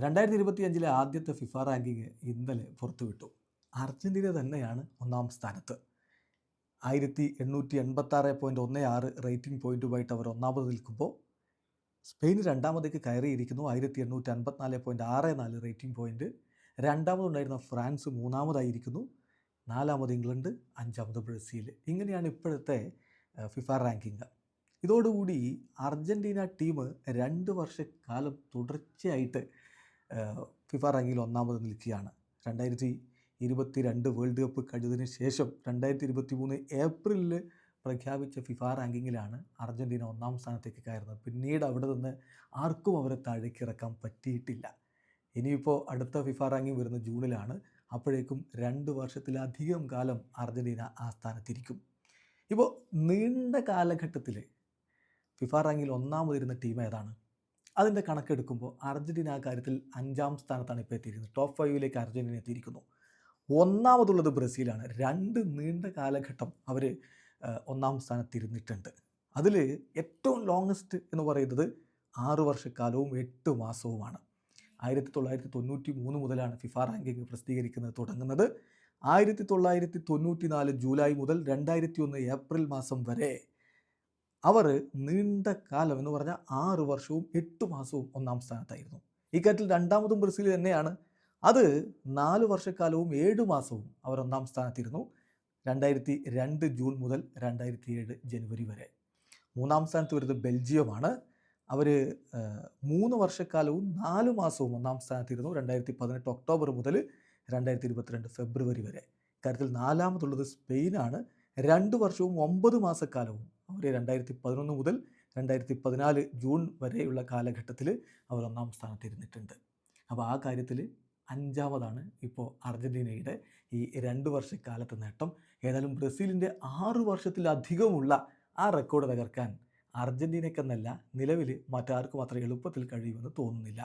2025 ആദ്യത്തെ FIFA ranking ഇന്നലെ പുറത്തുവിട്ടു. അർജൻറ്റീന തന്നെയാണ് ഒന്നാം സ്ഥാനത്ത്. 1886.16 റേറ്റിംഗ് പോയിൻറ്റുമായിട്ട് അവർ ഒന്നാമത് നിൽക്കുമ്പോൾ സ്പെയിൻ രണ്ടാമതേക്ക് കയറിയിരിക്കുന്നു. 1854.64 റേറ്റിംഗ് പോയിൻറ്റ്. രണ്ടാമതുണ്ടായിരുന്ന ഫ്രാൻസ് മൂന്നാമതായിരിക്കുന്നു. നാലാമത് ഇംഗ്ലണ്ട്, അഞ്ചാമത് ബ്രസീൽ. ഇങ്ങനെയാണ് ഇപ്പോഴത്തെ ഫിഫ റാങ്കിങ്. ഇതോടുകൂടി അർജൻറ്റീന ടീം 2 വർഷക്കാലം തുടർച്ചയായിട്ട് ഫിഫ റാങ്കിങ്ങിൽ ഒന്നാമത് നിൽക്കുകയാണ്. 2022 വേൾഡ് കപ്പ് കഴിഞ്ഞതിന് ശേഷം 2023 ഏപ്രിലിൽ പ്രഖ്യാപിച്ച ഫിഫ റാങ്കിങ്ങിലാണ് അർജൻറ്റീന ഒന്നാം സ്ഥാനത്തേക്ക് കയറുന്നത്. പിന്നീട് അവിടെ നിന്ന് ആർക്കും അവരെ താഴേക്ക് ഇറക്കാൻ പറ്റിയിട്ടില്ല. ഇനിയിപ്പോൾ അടുത്ത ഫിഫ റാങ്കിങ് വരുന്ന ജൂണിലാണ്. അപ്പോഴേക്കും 2 വർഷത്തിലധികം കാലം അർജൻറ്റീന ആ സ്ഥാനത്തിരിക്കും. ഇപ്പോൾ നീണ്ട കാലഘട്ടത്തിൽ ഫിഫ റാങ്കിങ്ങിൽ ഒന്നാമതിരുന്ന ടീം ഏതാണ്? അതിൻ്റെ കണക്കെടുക്കുമ്പോൾ അർജൻറ്റീന ആ കാര്യത്തിൽ 5ാം സ്ഥാനത്താണ് ഇപ്പോൾ എത്തിയിരിക്കുന്നത്. ടോപ്പ് 5ലേക്ക് അർജൻറ്റീന എത്തിയിരിക്കുന്നു. ഒന്നാമതുള്ളത് ബ്രസീലാണ്. 2 നീണ്ട കാലഘട്ടം അവർ ഒന്നാം സ്ഥാനത്തിരുന്നിട്ടുണ്ട്. അതിൽ ഏറ്റവും ലോങ്ങസ്റ്റ് എന്ന് പറയുന്നത് 6 വർഷക്കാലവും 8 മാസവുമാണ്. 1993 മുതലാണ് ഫിഫ റാങ്കിങ് പ്രസിദ്ധീകരിക്കുന്നത് തുടങ്ങുന്നത്. 1994 ജൂലൈ മുതൽ 2001 ഏപ്രിൽ മാസം വരെ അവർ നീണ്ട കാലം എന്ന് പറഞ്ഞാൽ 6 വർഷവും 8 മാസവും ഒന്നാം സ്ഥാനത്തായിരുന്നു. ഇക്കാര്യത്തിൽ രണ്ടാമതും ബ്രസീൽ തന്നെയാണ്. അത് 4 വർഷക്കാലവും 7 മാസവും അവർ ഒന്നാം സ്ഥാനത്തിരുന്നു. 2002 ജൂൺ മുതൽ 2007 ജനുവരി വരെ. മൂന്നാം സ്ഥാനത്ത് വരുന്നത് ബെൽജിയമാണ്. അവർ 3 വർഷക്കാലവും 4 മാസവും ഒന്നാം സ്ഥാനത്തിരുന്നു. 2018 ഒക്ടോബർ മുതൽ 2022 ഫെബ്രുവരി വരെ. ഇക്കാര്യത്തിൽ നാലാമതുള്ളത് സ്പെയിനാണ്. 2 വർഷവും 9 മാസക്കാലവും അവർ 2011 മുതൽ 2014 ജൂൺ വരെയുള്ള കാലഘട്ടത്തിൽ അവർ ഒന്നാം സ്ഥാനത്തിരുന്നിട്ടുണ്ട്. അപ്പോൾ ആ കാര്യത്തിൽ 5ാമതാണ് ഇപ്പോൾ അർജൻറ്റീനയുടെ ഈ 2 വർഷക്കാലത്തെ നേട്ടം. ഏതായാലും ബ്രസീലിൻ്റെ 6 വർഷത്തിലധികമുള്ള ആ റെക്കോർഡ് തകർക്കാൻ അർജൻറ്റീനയ്ക്കെന്നല്ല നിലവിൽ മറ്റാർക്കും അത്ര എളുപ്പത്തിൽ കഴിയുമെന്ന് തോന്നുന്നില്ല.